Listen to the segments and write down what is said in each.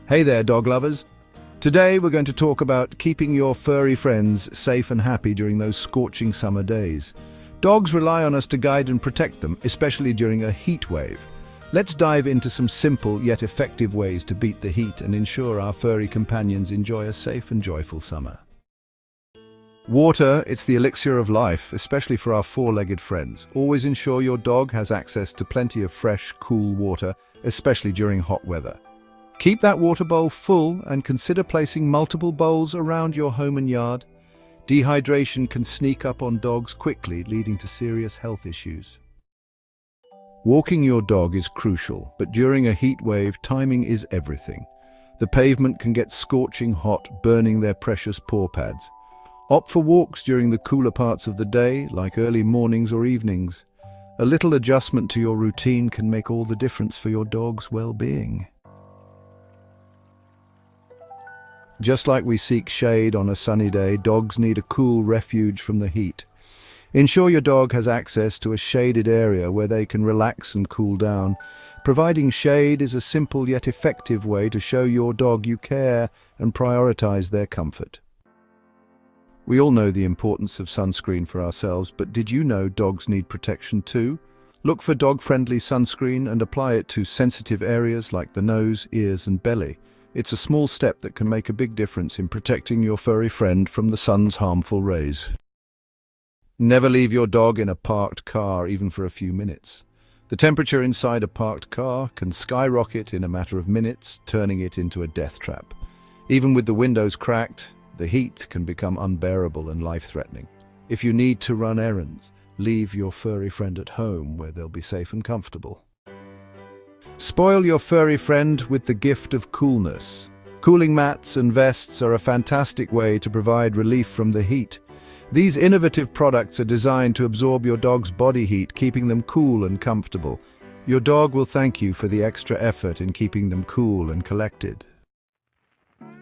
Hey there, dog lovers. Today we're going to talk about keeping your furry friends safe and happy during those scorching summer days. Dogs rely on us to guide and protect them, especially during a heat wave. Let's dive into some simple yet effective ways to beat the heat and ensure our furry companions enjoy a safe and joyful summer. Water, it's the elixir of life, especially for our four-legged friends. Always ensure your dog has access to plenty of fresh, cool water, especially during hot weather. Keep that water bowl full and consider placing multiple bowls around your home and yard. Dehydration can sneak up on dogs quickly, leading to serious health issues. Walking your dog is crucial, but during a heat wave, timing is everything. The pavement can get scorching hot, burning their precious paw pads. Opt for walks during the cooler parts of the day, like early mornings or evenings. A little adjustment to your routine can make all the difference for your dog's well-being. Just like we seek shade on a sunny day, dogs need a cool refuge from the heat. Ensure your dog has access to a shaded area where they can relax and cool down. Providing shade is a simple yet effective way to show your dog you care and prioritize their comfort. We all know the importance of sunscreen for ourselves, but did you know dogs need protection too? Look for dog-friendly sunscreen and apply it to sensitive areas like the nose, ears, and belly. It's a small step that can make a big difference in protecting your furry friend from the sun's harmful rays. Never leave your dog in a parked car, even for a few minutes. The temperature inside a parked car can skyrocket in a matter of minutes, turning it into a death trap. Even with the windows cracked, the heat can become unbearable and life-threatening. If you need to run errands, leave your furry friend at home where they'll be safe and comfortable. Spoil your furry friend with the gift of coolness. Cooling mats and vests are a fantastic way to provide relief from the heat. These innovative products are designed to absorb your dog's body heat, keeping them cool and comfortable. Your dog will thank you for the extra effort in keeping them cool and collected.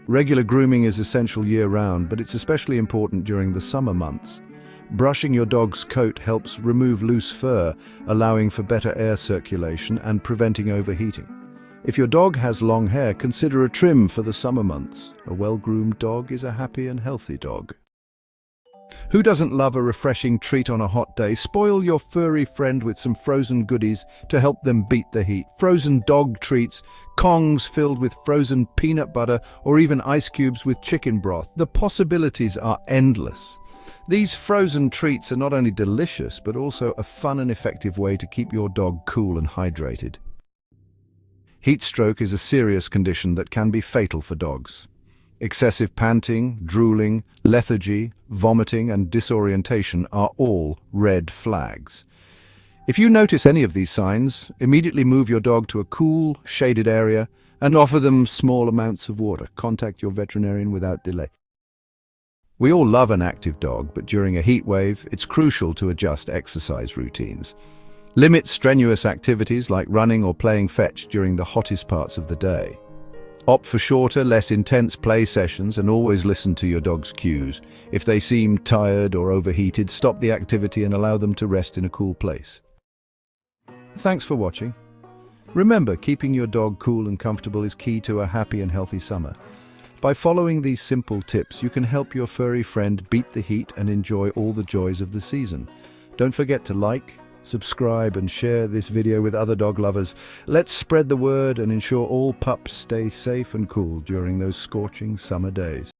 Regular grooming is essential year-round, but it's especially important during the summer months. Brushing your dog's coat helps remove loose fur, allowing for better air circulation and preventing overheating. If your dog has long hair, consider a trim for the summer months. A well-groomed dog is a happy and healthy dog. Who doesn't love a refreshing treat on a hot day? Spoil your furry friend with some frozen goodies to help them beat the heat. Frozen dog treats, Kongs filled with frozen peanut butter, or even ice cubes with chicken broth. The possibilities are endless. These frozen treats are not only delicious, but also a fun and effective way to keep your dog cool and hydrated. Heat stroke is a serious condition that can be fatal for dogs. Excessive panting, drooling, lethargy, vomiting, and disorientation are all red flags. If you notice any of these signs, immediately move your dog to a cool, shaded area and offer them small amounts of water. Contact your veterinarian without delay. We all love an active dog, but during a heat wave, it's crucial to adjust exercise routines. Limit strenuous activities like running or playing fetch during the hottest parts of the day. Opt for shorter, less intense play sessions and always listen to your dog's cues. If they seem tired or overheated, stop the activity and allow them to rest in a cool place. Thanks for watching. Remember, keeping your dog cool and comfortable is key to a happy and healthy summer. By following these simple tips, you can help your furry friend beat the heat and enjoy all the joys of the season. Don't forget to like, subscribe and share this video with other dog lovers. Let's spread the word and ensure all pups stay safe and cool during those scorching summer days.